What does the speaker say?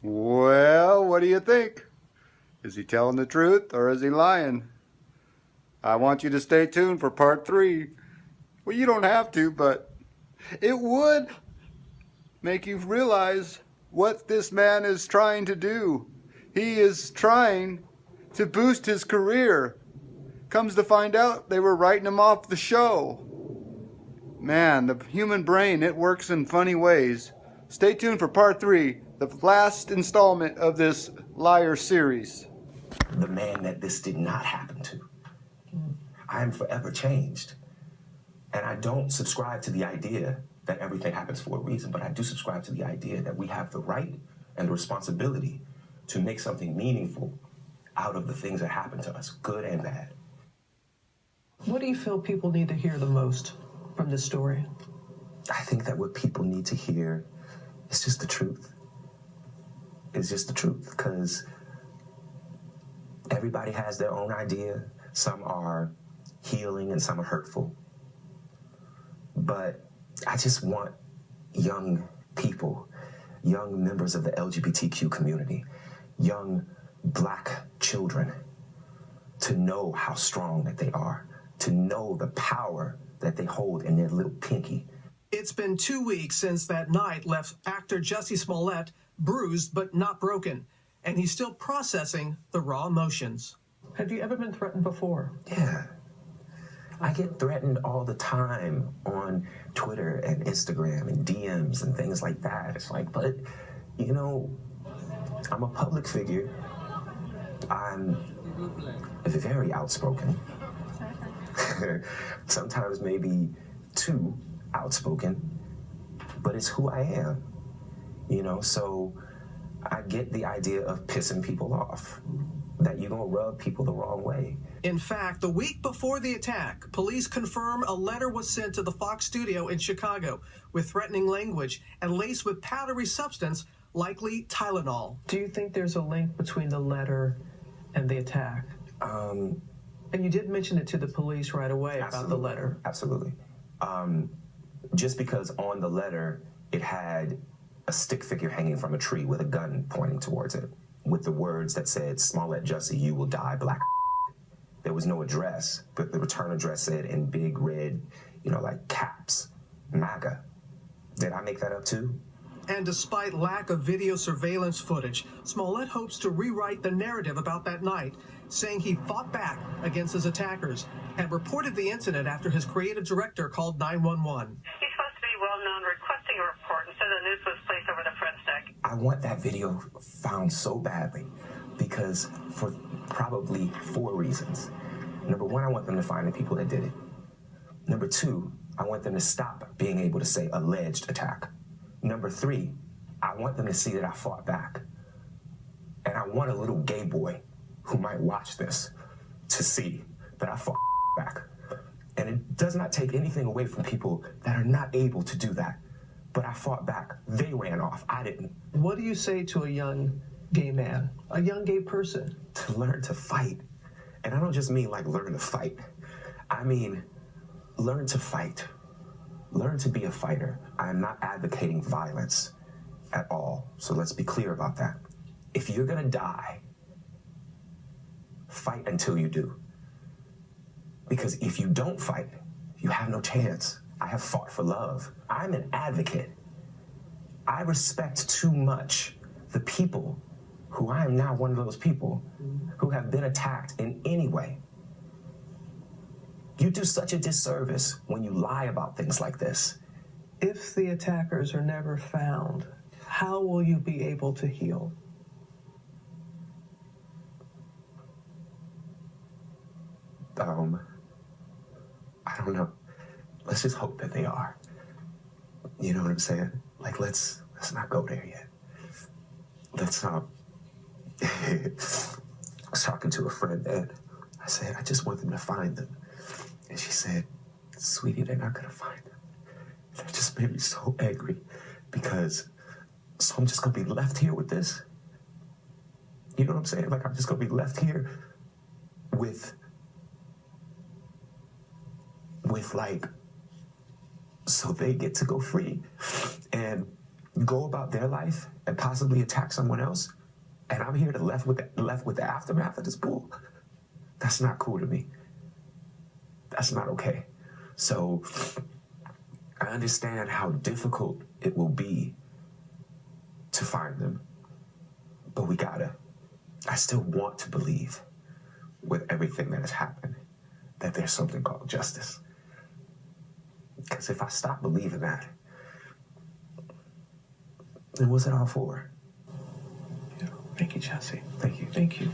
Well, what do you think? Is he telling the truth or is he lying? I want you to stay tuned for part 3. Well, you don't have to, but it would make you realize what this man is trying to do. He is trying to boost his career. Comes to find out, they were writing him off the show. Man, the human brain, it works in funny ways. Stay tuned for part 3, the last installment of this liar series. The man that this did not happen to. I am forever changed. And I don't subscribe to the idea that everything happens for a reason, but I do subscribe to the idea that we have the right and the responsibility to make something meaningful out of the things that happen to us, good and bad. What do you feel people need to hear the most from this story? I think that what people need to hear is just the truth. It's just the truth, because everybody has their own idea. Some are healing and some are hurtful. But I just want young people, young members of the LGBTQ community, young Black children to know how strong that they are, to know the power that they hold in their little pinky. It's been 2 weeks since that night left actor Jussie Smollett bruised but not broken, and he's still processing the raw emotions. Have you ever been threatened before? Yeah. I get threatened all the time on Twitter and Instagram and DMs and things like that. It's like, but, you know, I'm a public figure. I'm very outspoken. Sometimes maybe too outspoken, but it's who I am, you know? So I get the idea of pissing people off, that you're gonna rub people the wrong way. In fact, the week before the attack, police confirm a letter was sent to the Fox studio in Chicago with threatening language and laced with powdery substance, likely Tylenol. Do you think there's a link between the letter and the attack? And you did mention it to the police right away about the letter. Absolutely. Just because on the letter it had a stick figure hanging from a tree with a gun pointing towards it, with the words that said, "Smollett Jussie, you will die, Black." There was no address, but the return address said in big red, you know, like caps, MAGA. Did I make that up too? And despite lack of video surveillance footage, Smollett hopes to rewrite the narrative about that night, saying he fought back against his attackers and reported the incident after his creative director called 911. He's supposed to be well-known requesting a report, and so the news was placed over the front deck. I want that video found so badly because for probably 4 reasons. Number 1, I want them to find the people that did it. Number 2, I want them to stop being able to say alleged attack. Number 3, I want them to see that I fought back. And I want a little gay boy who might watch this to see that I fought back. And it does not take anything away from people that are not able to do that. But I fought back. They ran off. I didn't. What do you say to a young gay man, a young gay person? To learn to fight. And I don't just mean like learn to fight. I mean, learn to fight. Learn to be a fighter. I am not advocating violence at all. So let's be clear about that. If you're gonna die, fight until you do. Because if you don't fight, you have no chance. I have fought for love. I'm an advocate. I respect too much the people who I am now one of those people who have been attacked in any way. You do such a disservice when you lie about things like this. If the attackers are never found, how will you be able to heal? I don't know. Let's just hope that they are. You know what I'm saying? Like, let's not go there yet. Let's I was talking to a friend and I said, I just want them to find them. And she said, sweetie, they're not gonna find them. And that just made me so angry because, so I'm just gonna be left here with this? You know what I'm saying? Like, I'm just gonna be left here with like, so they get to go free. And go about their life and possibly attack someone else, and I'm here to left with the aftermath of this bull. That's not cool to me. That's not okay. So I understand how difficult it will be to find them, but we gotta. I still want to believe, with everything that has happened, that there's something called justice. Because if I stop believing that, then what's it all for? Yeah. Thank you, Jussie. Thank you. Thank you.